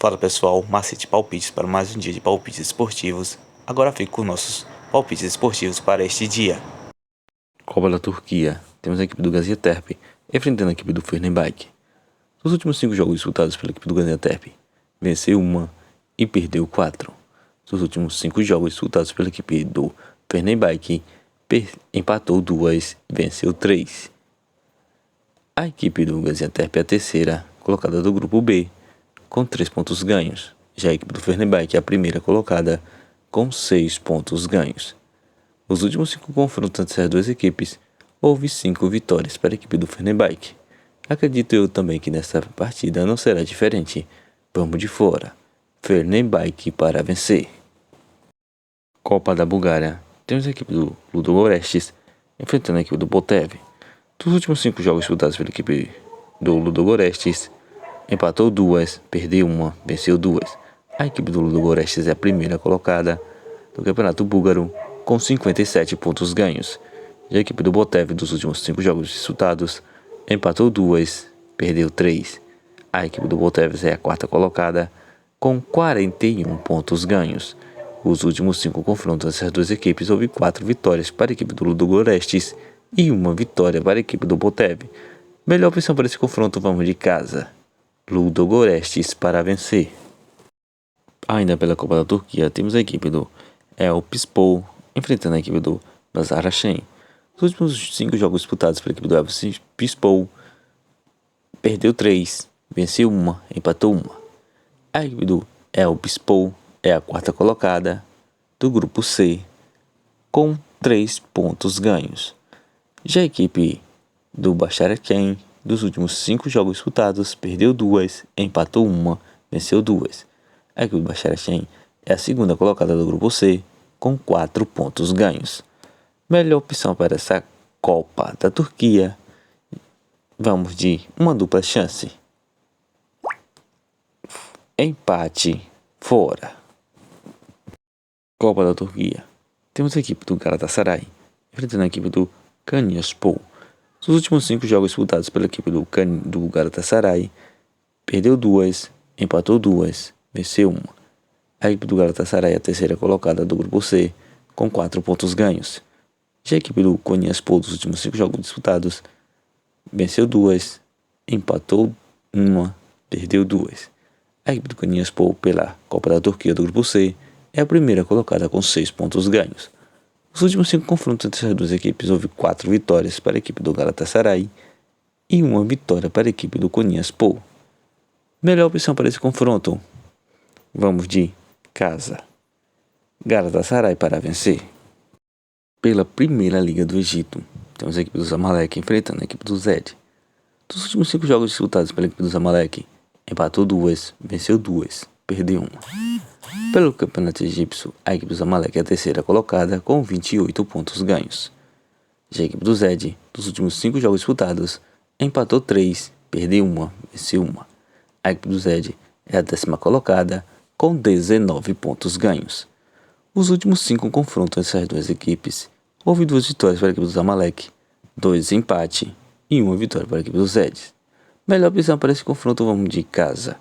Fala pessoal, Macete Palpites para mais um dia de palpites esportivos. Agora fico com nossos palpites esportivos para este dia. Copa da Turquia. Temos a equipe do Gaziantep enfrentando a equipe do Fenerbahçe. Nos últimos 5 jogos disputados pela equipe do Gaziantep, venceu 1 e perdeu 4. Nos últimos 5 jogos disputados pela equipe do Fenerbahçe, empatou 2 e venceu 3. A equipe do Gaziantep é a terceira colocada do grupo B, com 3 pontos ganhos. Já a equipe do Fenerbahçe é a primeira colocada, com 6 pontos ganhos. Nos últimos 5 confrontos entre as duas equipes, houve 5 vitórias para a equipe do Fenerbahçe. Acredito eu também que nessa partida não será diferente. Vamos de fora. Fenerbahçe para vencer. Copa da Bulgária. Temos a equipe do Ludogorets enfrentando a equipe do Botev. Dos últimos 5 jogos disputados pela equipe do Ludogorets, empatou 2, perdeu 1, venceu 2. A equipe do Ludogorets é a primeira colocada do Campeonato Búlgaro, com 57 pontos ganhos. Já a equipe do Botev, dos últimos 5 jogos disputados, empatou 2, perdeu 3. A equipe do Botev é a quarta colocada, com 41 pontos ganhos. Os últimos 5 confrontos dessas duas equipes, houve 4 vitórias para a equipe do Ludogorets e 1 vitória para a equipe do Botev. Melhor opção para esse confronto, vamos de casa. Ludogorets para vencer. Ainda pela Copa da Turquia, temos a equipe do Elfspor enfrentando a equipe do Başakşehir. Nos últimos 5 jogos disputados pela equipe do Elfspor, perdeu 3, venceu 1, empatou 1. A equipe do Elfspor é a quarta colocada do grupo C, com 3 pontos ganhos. Já a equipe do Başakşehir, dos últimos 5 jogos disputados, perdeu 2, empatou 1, venceu 2. A equipe do Başakşehir é a segunda colocada do grupo C, com 4 pontos ganhos. Melhor opção para essa Copa da Turquia, vamos de uma dupla chance. Empate fora. Copa da Turquia. Temos a equipe do Galatasaray enfrentando a equipe do Konyaspor. Nos últimos 5 jogos disputados pela equipe do Galatasaray, perdeu 2, empatou 2, venceu 1. A equipe do Galatasaray é a terceira colocada do grupo C, com 4 pontos ganhos. Já a equipe do Konyaspor, dos últimos 5 jogos disputados, venceu 2, empatou 1, perdeu 2. A equipe do Konyaspor, pela Copa da Turquia do grupo C, é a primeira colocada com 6 pontos ganhos. Nos últimos 5 confrontos entre as duas equipes, houve 4 vitórias para a equipe do Galatasaray e 1 vitória para a equipe do Konyaspor. Melhor opção para esse confronto, vamos de casa. Galatasaray para vencer. Pela Primeira Liga do Egito, temos a equipe do Zamalek enfrentando a equipe do Zed. Dos últimos 5 jogos disputados pela equipe do Zamalek, empatou 2, venceu 2, perdeu 1. Pelo campeonato egípcio, a equipe do Zamalek é a terceira colocada com 28 pontos ganhos. Já a equipe do Zed, dos últimos 5 jogos disputados, empatou 3, perdeu 1, venceu 1. A equipe do Zed é a décima colocada com 19 pontos ganhos. Os últimos 5 confrontos entre as duas equipes, houve 2 vitórias para a equipe do Zamalek, 2 empates e 1 vitória para a equipe do Zed. Melhor opção para esse confronto, vamos de casa.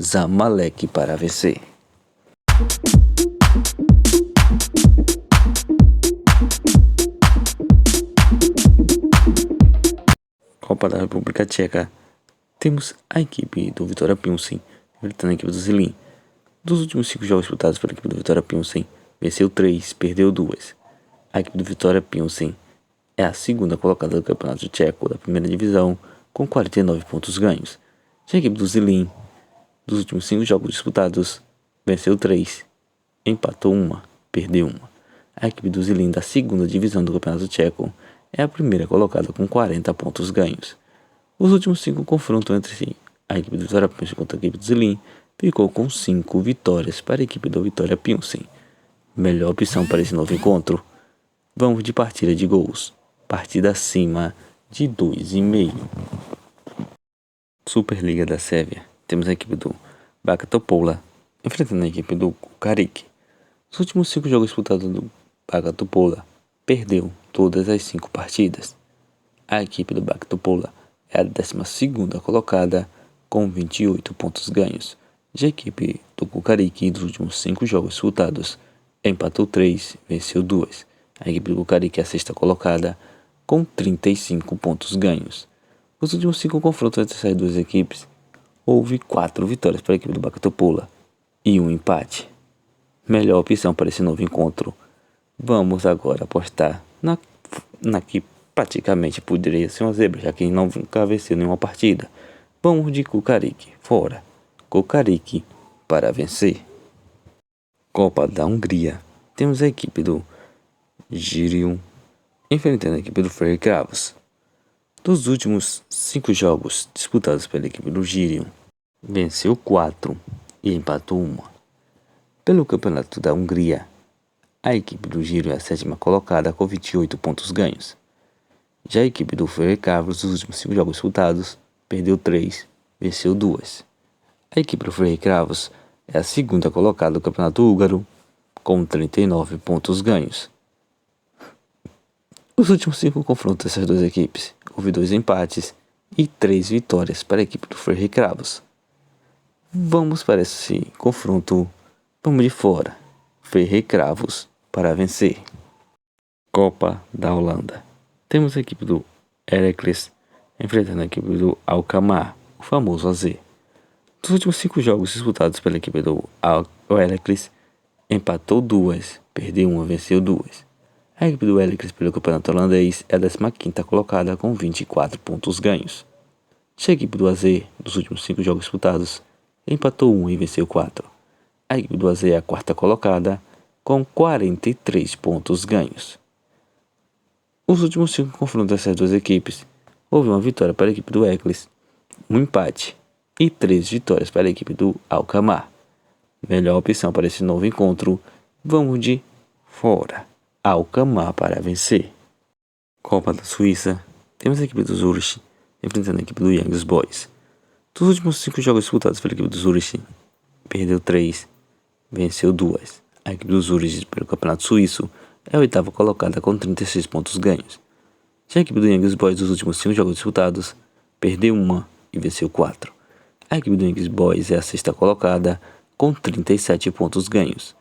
Zamalek para vencer. Copa da República Tcheca. Temos a equipe do Vitória Pilsen enfrentando a equipe do Zlín. Dos últimos 5 jogos disputados pela equipe do Vitória Pilsen, venceu 3, perdeu 2. A equipe do Vitória Pilsen é a segunda colocada do Campeonato Tcheco da primeira divisão, com 49 pontos ganhos. Já a equipe do Zlín, dos últimos 5 jogos disputados, venceu 3, empatou 1, perdeu 1. A equipe do Zlín da segunda divisão do Campeonato Tcheco é a primeira colocada com 40 pontos ganhos. Os últimos 5 confrontos entre a equipe do Vitória Pilsen contra a equipe do Zlín ficou com 5 vitórias para a equipe do Vitória Pilsen. Melhor opção para esse novo encontro, vamos de partida de gols. Partida acima de 2,5. Superliga da Sérvia. Temos a equipe do Baka Topola enfrentando a equipe do Karik. Nos últimos 5 jogos disputados do Baka Topola, perdeu todas as 5 partidas. A equipe do Baka Topola é a 12ª colocada com 28 pontos ganhos. Já a equipe do Cucarique, dos últimos 5 jogos disputados, empatou 3, venceu 2. A equipe do Cucarique é a sexta colocada, com 35 pontos ganhos. Nos últimos 5 confrontos entre essas duas equipes, houve 4 vitórias para a equipe do Bacatopola e um empate. Melhor opção para esse novo encontro. Vamos agora apostar na que praticamente poderia ser uma zebra, já que nunca venceu nenhuma partida. Vamos de Cucarique, fora. Cucarique para vencer. Copa da Hungria. Temos a equipe do Girion enfrentando a equipe do Freiherr-Gravos. Dos últimos 5 jogos disputados pela equipe do Girion, venceu 4 e empatou 1. Pelo campeonato da Hungria, a equipe do Girion é a sétima colocada com 28 pontos ganhos. Já a equipe do Freiherr-Gravos, dos últimos 5 jogos disputados, perdeu 3, venceu 2. A equipe do Freiherr-Gravos é a segunda colocada do campeonato húngaro com 39 pontos ganhos. Nos últimos 5 confrontos dessas duas equipes, houve 2 empates e 3 vitórias para a equipe do Freiherr-Gravos. Vamos para esse confronto, vamos de fora. Freiherr-Gravos para vencer. Copa da Holanda. Temos a equipe do Heracles enfrentando a equipe do Alkmaar, o famoso AZ. Dos últimos 5 jogos disputados pela equipe do Heracles, empatou 2, perdeu 1, venceu 2. A equipe do Heracles pelo campeonato holandês é a 15ª colocada com 24 pontos ganhos. Já a equipe do AZ, dos últimos 5 jogos disputados, empatou 1 e venceu 4. A equipe do AZ é a 4ª colocada com 43 pontos ganhos. Nos últimos 5 confrontos dessas duas equipes, houve uma vitória para a equipe do Heracles, um empate e 3 vitórias para a equipe do Alkmaar. Melhor opção para esse novo encontro, vamos de fora. Alkmaar para vencer. Copa da Suíça. Temos a equipe do Zurich enfrentando a equipe do Young Boys. Dos últimos 5 jogos disputados pela equipe do Zurich, perdeu 3, venceu 2. A equipe do Zurich pelo campeonato suíço é a 8ª colocada com 36 pontos ganhos. Já a equipe do Young Boys dos últimos 5 jogos disputados, perdeu 1 e venceu 4. A equipe do Young Boys é a 6ª colocada com 37 pontos ganhos.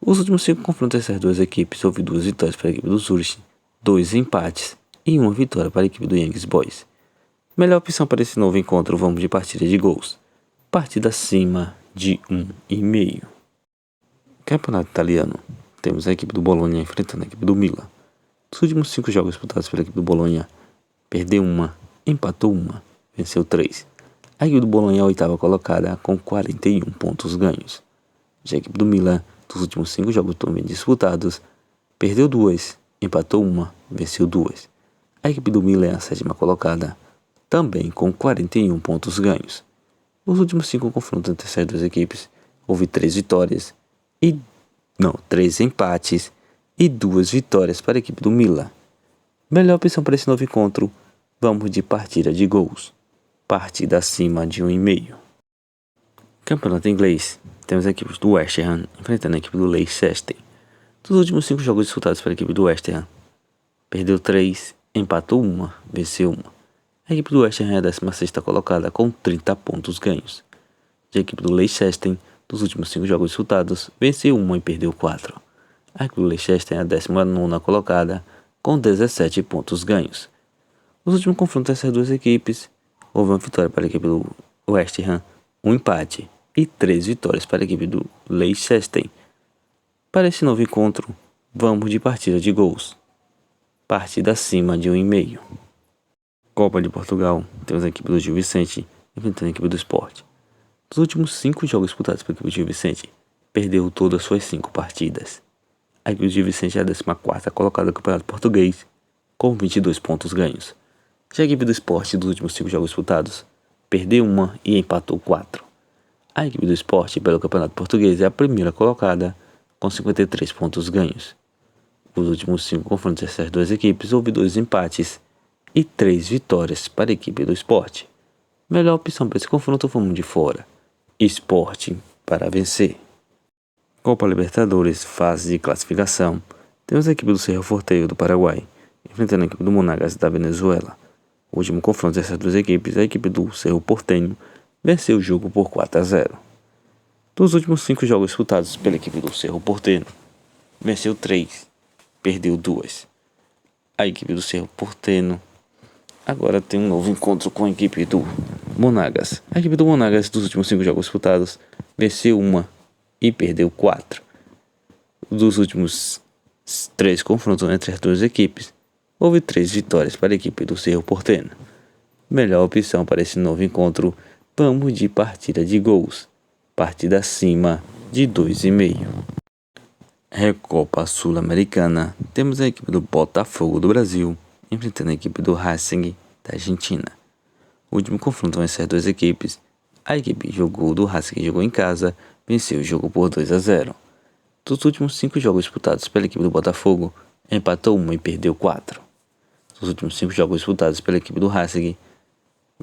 Os últimos 5 confrontos dessas duas equipes, houve 2 vitórias para a equipe do Zurich, 2 empates e 1 vitória para a equipe do Young Boys. Melhor opção para esse novo encontro, vamos de partida de gols. Partida acima de 1,5. Campeonato italiano. Temos a equipe do Bolonha enfrentando a equipe do Milan. Dos últimos 5 jogos disputados pela equipe do Bolonha, perdeu 1, empatou 1, venceu 3. A equipe do Bolonha é a 8ª colocada com 41 pontos ganhos. Já a equipe do Milan, dos últimos 5 jogos também disputados, perdeu 2, empatou 1, venceu 2. A equipe do Milan é a 7ª colocada, também com 41 pontos ganhos. Nos últimos 5 confrontos entre essas duas equipes, houve 3 empates e 2 vitórias para a equipe do Milan. Melhor opção para esse novo encontro, vamos de partida de gols. Partida acima de 1,5. Campeonato inglês. Temos a equipe do West Ham enfrentando a equipe do Leicester. Dos últimos 5 jogos disputados pela equipe do West Ham, perdeu 3, empatou 1, venceu 1. A equipe do West Ham é a 16ª colocada com 30 pontos ganhos. Já a equipe do Leicester, dos últimos 5 jogos disputados, venceu 1 e perdeu 4. A equipe do Leicester é a 19ª colocada com 17 pontos ganhos. Nos últimos confrontos dessas duas equipes, houve uma vitória para a equipe do West Ham, um empate e 3 vitórias para a equipe do Leicester. Para esse novo encontro, vamos de partida de gols. Partida acima de 1,5. Copa de Portugal. Temos a equipe do Gil Vicente enfrentando a equipe do Sport. Dos últimos 5 jogos disputados pela equipe do Gil Vicente, perdeu todas as suas 5 partidas. A equipe do Gil Vicente é a 14ª colocada do Campeonato Português, com 22 pontos ganhos. Já a equipe do Sport, dos últimos 5 jogos disputados, perdeu 1 e empatou 4. A equipe do Sport pelo Campeonato Português é a 1ª colocada, com 53 pontos ganhos. Nos últimos 5 confrontos dessas duas equipes, houve 2 empates e 3 vitórias para a equipe do Sport. Melhor opção para esse confronto, vamos de fora. Sport para vencer. Copa Libertadores, fase de classificação. Temos a equipe do Cerro Porteño do Paraguai enfrentando a equipe do Monagas da Venezuela. O último confronto dessas duas equipes, a equipe do Cerro Porteño venceu o jogo por 4-0. Dos últimos 5 jogos disputados pela equipe do Cerro Porteño, venceu 3, perdeu 2. A equipe do Cerro Porteño agora tem um novo encontro com a equipe do Monagas. A equipe do Monagas, dos últimos 5 jogos disputados, venceu 1 e perdeu 4. Dos últimos 3 confrontos entre as duas equipes, houve 3 vitórias para a equipe do Cerro Porteño. Melhor opção para esse novo encontro, vamos de partida de gols. Partida acima de 2,5. Recopa Sul-Americana, temos a equipe do Botafogo do Brasil enfrentando a equipe do Racing da Argentina. O último confronto entre as duas equipes, a equipe do Racing jogou em casa, venceu o jogo por 2-0. Dos últimos 5 jogos disputados pela equipe do Botafogo, empatou 1 e perdeu 4. Dos últimos 5 jogos disputados pela equipe do Racing,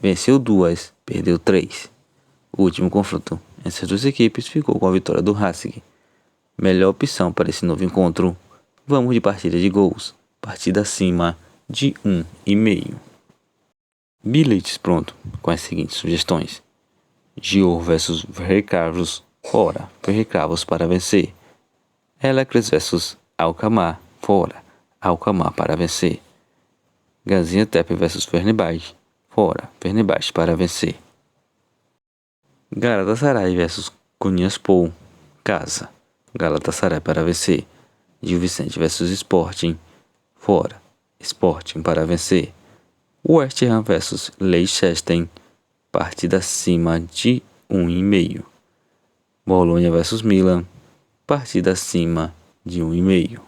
venceu 2, perdeu 3. O último confronto entre as duas equipes ficou com a vitória do Racing. Melhor opção para esse novo encontro, vamos de partida de gols, partida acima de 1,5. Bilhetes pronto com as seguintes sugestões: Gior vs Verrecravos, fora, Verrecravos para vencer. Heracles vs Alkmaar, fora, Alkmaar para vencer. Gaziantep vs Fenerbahçe, fora, Fenerbahçe para vencer. Galatasaray vs Konyaspor, casa, Galatasaray para vencer. Gil Vicente vs Sporting, fora, Sporting para vencer. West Ham vs Leicester, partida acima de 1,5. Bolonha vs Milan, partida acima de 1,5.